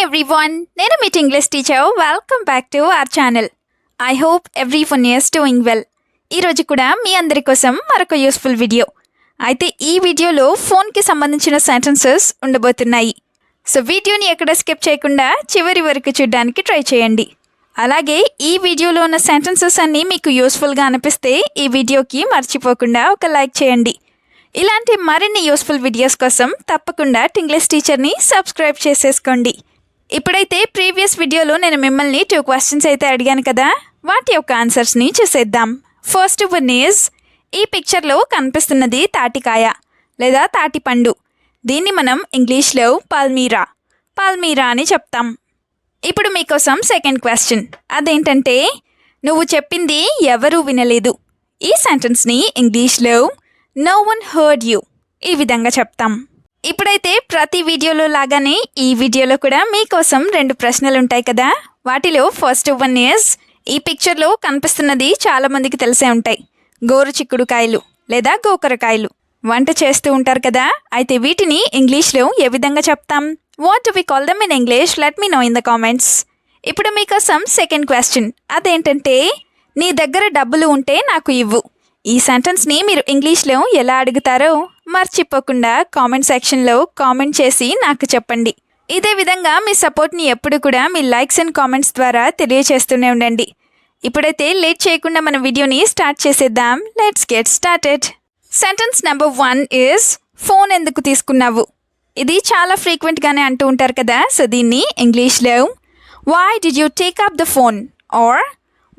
everyone, నేను మీ English teacher. Welcome back to our channel. I hope everyone is doing well. ఈరోజు కూడా మీ అందరి కోసం మరొక యూస్ఫుల్ వీడియో. అయితే ఈ వీడియోలో ఫోన్కి సంబంధించిన సెంటెన్సెస్ ఉండబోతున్నాయి. సో వీడియోని ఎక్కడ స్కిప్ చేయకుండా చివరి వరకు చూడడానికి ట్రై చేయండి. అలాగే ఈ వీడియోలో ఉన్న సెంటెన్సెస్ అన్నీ మీకు యూస్ఫుల్గా అనిపిస్తే ఈ వీడియోకి మర్చిపోకుండా ఒక లైక్ చేయండి. ఇలాంటి మరిన్ని యూస్ఫుల్ వీడియోస్ కోసం తప్పకుండా ఇంగ్లీష్ టీచర్ని సబ్స్క్రైబ్ చేసేసుకోండి. ఇప్పుడైతే ప్రీవియస్ వీడియోలో నేను మిమ్మల్ని 2 క్వశ్చన్స్ అయితే అడిగాను కదా, వాటి యొక్క ఆన్సర్స్ని చూసేద్దాం. ఫస్ట్ వన్ ఈజ్, ఈ పిక్చర్లో కనిపిస్తున్నది తాటికాయ లేదా తాటిపండు. దీన్ని మనం ఇంగ్లీష్లో పాల్మీరా అని చెప్తాం. ఇప్పుడు మీకోసం సెకండ్ క్వశ్చన్. అదేంటంటే, నువ్వు చెప్పింది ఎవరూ వినలేదు. ఈ సెంటెన్స్ని ఇంగ్లీష్లో నో వన్ హర్డ్ యూ ఈ విధంగా చెప్తాం. ఇప్పుడైతే ప్రతి వీడియోలో లాగానే ఈ వీడియోలో కూడా మీకోసం 2 ప్రశ్నలు ఉంటాయి కదా. వాటిలో ఫస్ట్ వన్ ఈజ్, ఈ పిక్చర్లో కనిపిస్తున్నది చాలామందికి తెలిసే ఉంటాయి, గోరు చిక్కుడుకాయలు లేదా గోకరకాయలు. వంట చేస్తూ ఉంటారు కదా, అయితే వీటిని ఇంగ్లీష్లో ఏ విధంగా చెప్తాం? What do we call them in English? Let me know in the comments. ఇప్పుడు మీకోసం సెకండ్ క్వశ్చన్. అదేంటంటే, నీ దగ్గర డబ్బులు ఉంటే నాకు ఇవ్వు. ఈ సెంటెన్స్ని మీరు ఇంగ్లీష్లో ఎలా అడుగుతారో మర్చిపోకుండా కామెంట్ సెక్షన్లో కామెంట్ చేసి నాకు చెప్పండి. ఇదే విధంగా మీ సపోర్ట్ని ఎప్పుడు కూడా మీ లైక్స్ అండ్ కామెంట్స్ ద్వారా తెలియచేస్తూనే ఉండండి. ఇప్పుడైతే లేట్ చేయకుండా మన వీడియోని స్టార్ట్ చేసేద్దాం. Let's get started. Sentence number 1 is, phone ఎందుకు తీసుకున్నావు? ఇది చాలా ఫ్రీక్వెంట్గానే అంటూ ఉంటారు కదా. సో దీన్ని ఇంగ్లీష్లో why did you take up the phone or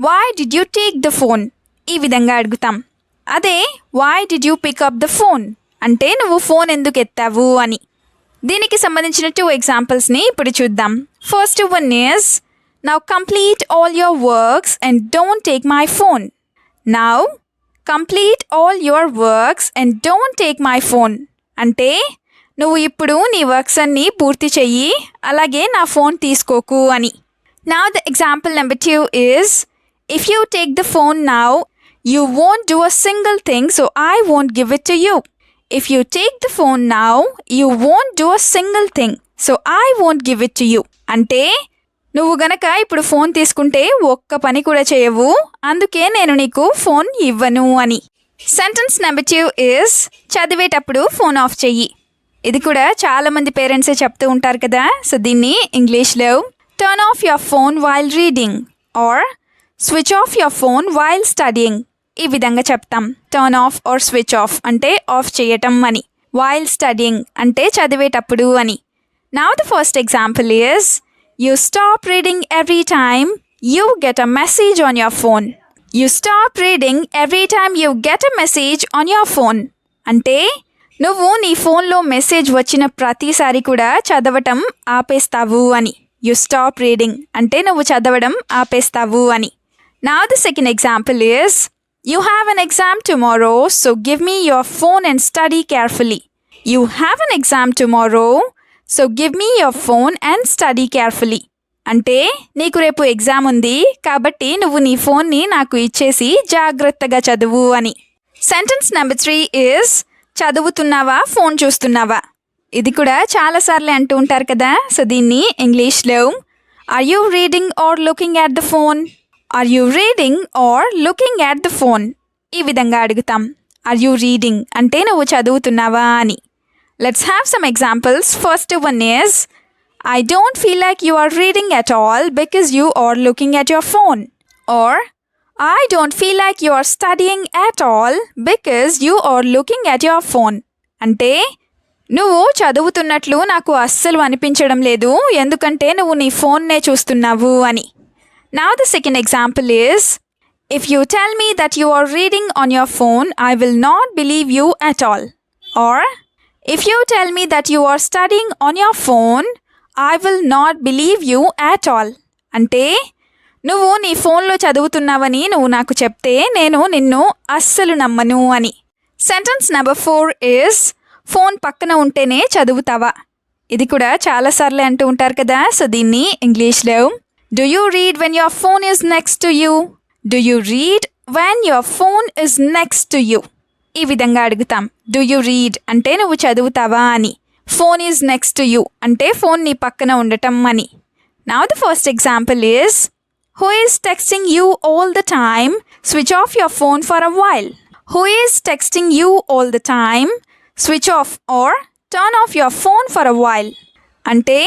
why did you take the phone ఈ విధంగా అడుగుతాం. అదే why did you pick up the phone అంటే నువ్వు ఫోన్ ఎందుకు ఎత్తావు అని. దీనికి సంబంధించిన 2 ఎగ్జాంపుల్స్ని ఇప్పుడు చూద్దాం. First one is, now complete all your works and don't take my phone. Now complete all your works and don't take my phone అంటే నువ్వు ఇప్పుడు నీ వర్క్స్ అన్నీ పూర్తి చెయ్యి, అలాగే నా ఫోన్ తీసుకోకు అని. Now the example number 2 is, if you take the phone now you won't do a single thing, so I won't give it to you. If you take the phone now, you won't do a single thing, so I won't give it to you. అంటే నువ్వు గనక ఇప్పుడు phone తీసుకుంటే ఒక్క పని కూడా చేయవు, అందుకే నేను నీకు ఫోన్ ఇవ్వను అని. సెంటెన్స్ నెంబర్ 2 ఈజ్, చదివేటప్పుడు ఫోన్ ఆఫ్ చెయ్యి. ఇది కూడా చాలామంది పేరెంట్సే చెప్తూ ఉంటారు కదా. సో దీన్ని ఇంగ్లీష్లో turn off your phone while reading are switch off your phone while studying ఈ విధంగా చెప్తాం. Turn off are switch off అంటే ఆఫ్ చేయటం అని. వైల్ స్టడీయింగ్ అంటే చదివేటప్పుడు అని. Now the first example is, you stop reading every time you get a message on your phone. You stop reading every time you get a message on your phone అంటే నువ్వు నీ ఫోన్లో message వచ్చిన ప్రతిసారి కూడా చదవటం ఆపేస్తావు అని. యూ స్టాప్ రీడింగ్ అంటే నువ్వు చదవడం ఆపేస్తావు అని. Now the second example is, you have an exam tomorrow, so give me your phone and study carefully. You have an exam tomorrow, so give me your phone and study carefully. అంటే నీకు రేపు exam ఉంది కాబట్టి నువ్వు నీ ఫోన్ని నాకు ఇచ్చేసి జాగ్రత్తగా చదువు అని. సెంటెన్స్ నెంబర్ 3 ఈజ్, చదువుతున్నావా ఫోన్ చూస్తున్నావా? ఇది కూడా చాలాసార్లు అంటూ ఉంటారు కదా. సో దీన్ని ఇంగ్లీష్లో are you reading or looking at the phone? Are you reading or looking at the phone ఈ విధంగా అడుగుతాం. ఆర్ యూ రీడింగ్ అంటే నువ్వు చదువుతున్నావా అని. Let's have some examples. First one is, I don't feel like you are reading at all because you are looking at your phone or I don't feel like you are studying at all because you are looking at your phone అంటే నువ్వు చదువుతున్నట్లు నాకు అస్సలు అనిపించడం లేదు, ఎందుకంటే నువ్వు నీ ఫోన్నే చూస్తున్నావు అని. Now the second example is, if you tell me that you are reading on your phone, I will not believe you at all. Or, if you tell me that you are studying on your phone, I will not believe you at all. అంటే నువ్వు నీ ఫోన్లో చదువుతున్నావని నువ్వు నాకు చెప్తే నేను నిన్ను అస్సలు నమ్మను అని. సెంటెన్స్ నెంబర్ 4 ఈజ్, ఫోన్ పక్కన ఉంటేనే చదువుతావా? ఇది కూడా చాలాసార్లు అంటూ ఉంటారు కదా. సో దీన్ని ఇంగ్లీష్లో do you read when your phone is next to you? Do you read when your phone is next to you? ఈ విధంగా అడుగుతాం. Do you read అంటే నువ్వు చదువుతావా అని. Phone is next to you అంటే ఫోన్ నీ పక్కన ఉండటం అని. Now the first example is, who is texting you all the time? Switch off your phone for a while. Who is texting you all the time? Switch off or turn off your phone for a while. అంటే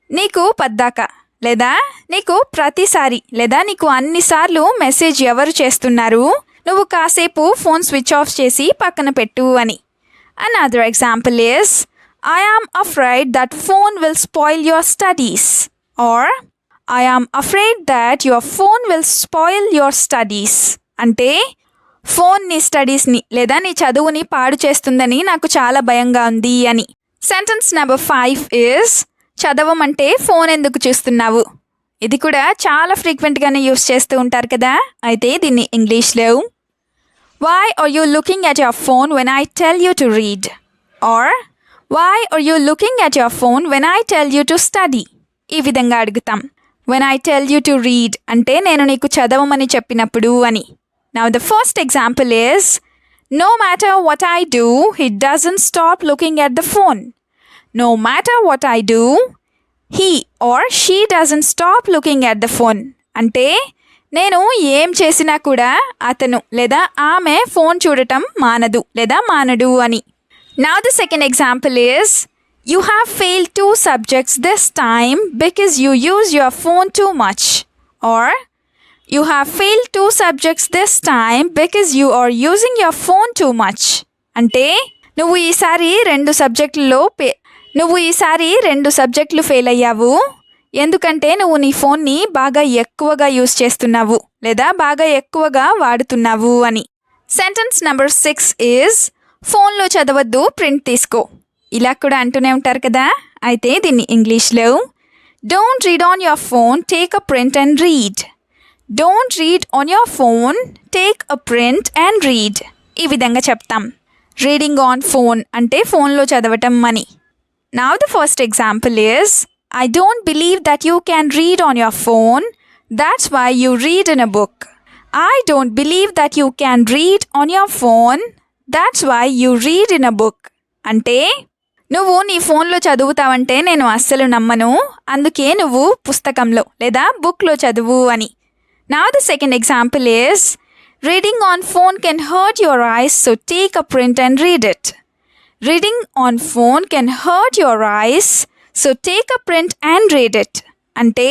నీకు పద్దాక లేదా నీకు ప్రతిసారి లేదా నీకు అన్నిసార్లు message ఎవరు చేస్తున్నారు, నువ్వు కాసేపు ఫోన్ స్విచ్ ఆఫ్ చేసి పక్కన పెట్టు అని. Another example is, I am afraid that phone will spoil your studies. Or, I am afraid that your phone will spoil your studies. అంటే ఫోన్ నీ స్టడీస్ని లేదా నీ చదువుని పాడు చేస్తుందని నాకు చాలా భయంగా ఉంది అని. సెంటెన్స్ నెంబర్ 5 is, చదవమంటే ఫోన్ ఎందుకు చూస్తున్నావు? ఇది కూడా చాలా ఫ్రీక్వెంట్గానే యూస్ చేస్తూ ఉంటారు కదా. అయితే దీన్ని ఇంగ్లీష్లో, why are you looking at your phone when I tell you to read? Or, why are you looking at your phone when I tell you to study? ఈ విధంగా అడుగుతాం. When I tell you to read అంటే నేను నీకు చదవమని చెప్పినప్పుడు అని. Now the first example is, no matter what I do, he doesn't stop looking at the phone. No matter what I do, he or she doesn't stop looking at the phone. అంటే నేను ఏం చేసినా కూడా అతను లేదా ఆమె phone చూడటం మానదు లేదా మానడు అని. Now the second example is, you have failed 2 subjects this time because you use your phone too much. Or, you have failed 2 subjects this time because you are using your phone too much. అంటే నువ్వు ఈసారి 2 సబ్జెక్టులు fail అయ్యావు, ఎందుకంటే నువ్వు నీ ఫోన్ని బాగా ఎక్కువగా యూస్ చేస్తున్నావు లేదా బాగా ఎక్కువగా వాడుతున్నావు అని. సెంటెన్స్ నెంబర్ 6 ఈజ్, ఫోన్లో చదవద్దు, ప్రింట్ తీసుకో. ఇలా కూడా అంటూనే ఉంటారు కదా. అయితే దీన్ని ఇంగ్లీష్లో, don't read on your phone, take a print and read. Don't read on your phone, take a print and read. ఈ విధంగా చెప్తాం. రీడింగ్ ఆన్ ఫోన్ అంటే ఫోన్లో చదవటం అని. Now the first example is, I don't believe that you can read on your phone, that's why you read in a book. I don't believe that you can read on your phone, that's why you read in a book. అంటే నువ్వు నీ ఫోన్లో చదువుతావంటే నేను అస్సలు నమ్మను, అందుకే నువ్వు పుస్తకంలో లేదా బుక్లో చదువు అని. Now the second example is, reading on phone can hurt your eyes, so take a print and read it. Reading on phone can hurt your eyes, so take a print and read it. అంటే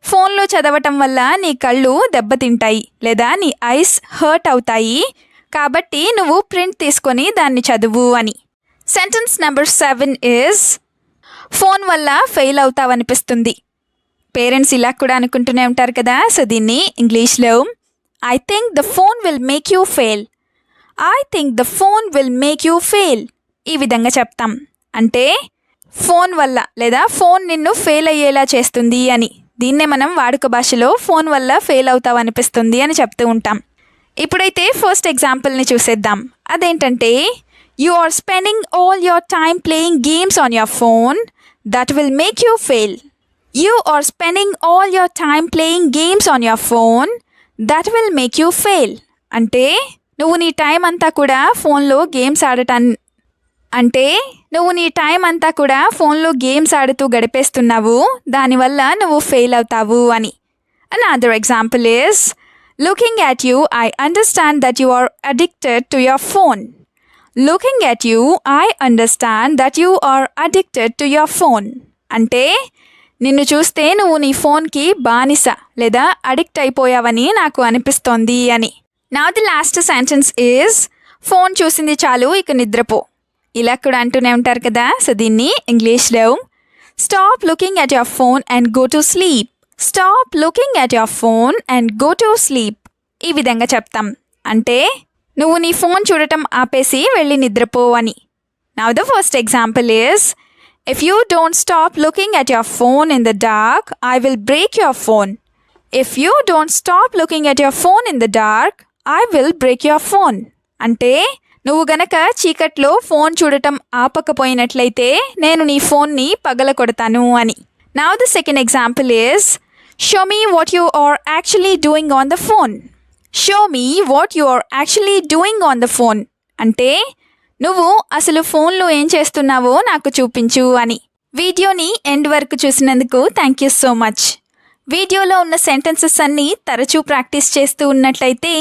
ఫోన్లో చదవటం వల్ల నీ కళ్ళు దెబ్బతింటాయి లేదా నీ ice hurt అవుతాయి, కాబట్టి నువ్వు ప్రింట్ తీసుకొని దాన్ని చదువు అని. సెంటెన్స్ నెంబర్ 7 ఈజ్, ఫోన్ వల్ల ఫెయిల్ అవుతావనిపిస్తుంది. పేరెంట్స్ ఇలా కూడా అనుకుంటూనే ఉంటారు కదా. సో దీన్ని ఇంగ్లీష్లో, I think the phone will make you fail. I think the phone will make you fail. ఈ విధంగా చెప్తాం. అంటే ఫోన్ వల్ల లేదా ఫోన్ నిన్ను ఫెయిల్ అయ్యేలా చేస్తుంది అని. దీన్నే మనం వాడుక భాషలో ఫోన్ వల్ల ఫెయిల్ అవుతావు అనిపిస్తుంది అని చెప్తూ ఉంటాం. ఇప్పుడైతే ఫస్ట్ ఎగ్జాంపుల్ని చూసేద్దాం. అదేంటంటే, you are spending all your time playing games on your phone, that will make you fail. You are spending all your time playing games on your phone, that will make you fail. అంటే నువ్వు నీ time అంతా కూడా ఫోన్లో games ఫోన్లో games ఆడుతూ గడిపేస్తున్నావు, దానివల్ల నువ్వు ఫెయిల్ అవుతావు అని. Another example is, looking at you, I understand that you are addicted to your phone. Looking at you, I understand that you are addicted to your phone. అంటే నిన్ను చూస్తే నువ్వు నీ ఫోన్కి బానిస లేదా అడిక్ట్ అయిపోయావని నాకు అనిపిస్తోంది అని. Now the last sentence is, phone చూసింది చాలు, ఇక నిద్రపో. ఇలా కూడా అంటూనే ఉంటారు కదా. సో దీన్ని ఇంగ్లీష్లో, stop looking at your phone and go to sleep. Stop looking at your phone and go to sleep. ఈ విధంగా చెప్తాం. అంటే నువ్వు నీ ఫోన్ చూడటం ఆపేసి వెళ్ళి నిద్రపో అని. Now the first example is, if you don't stop looking at your phone in the dark, I will break your phone. If you don't stop looking at your phone in the dark, I will break your phone. అంటే నువ్వు గనక చీకట్లో phone చూడటం ఆపకపోయినట్లయితే నేను నీ ఫోన్ని పగలకొడతాను అని. Now the second example is, show me what you are actually doing on the phone. Show me what you are actually doing on the phone. అంటే నువ్వు అసలు ఫోన్లో ఏం చేస్తున్నావో నాకు చూపించు అని. వీడియోని ఎండ్ వరకు చూసినందుకు థ్యాంక్ యూ సో మచ్. వీడియోలో ఉన్న సెంటెన్సెస్ అన్నీ తరచూ ప్రాక్టీస్ చేస్తూ ఉన్నట్లయితే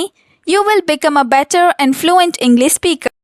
you will become a better and fluent English speaker.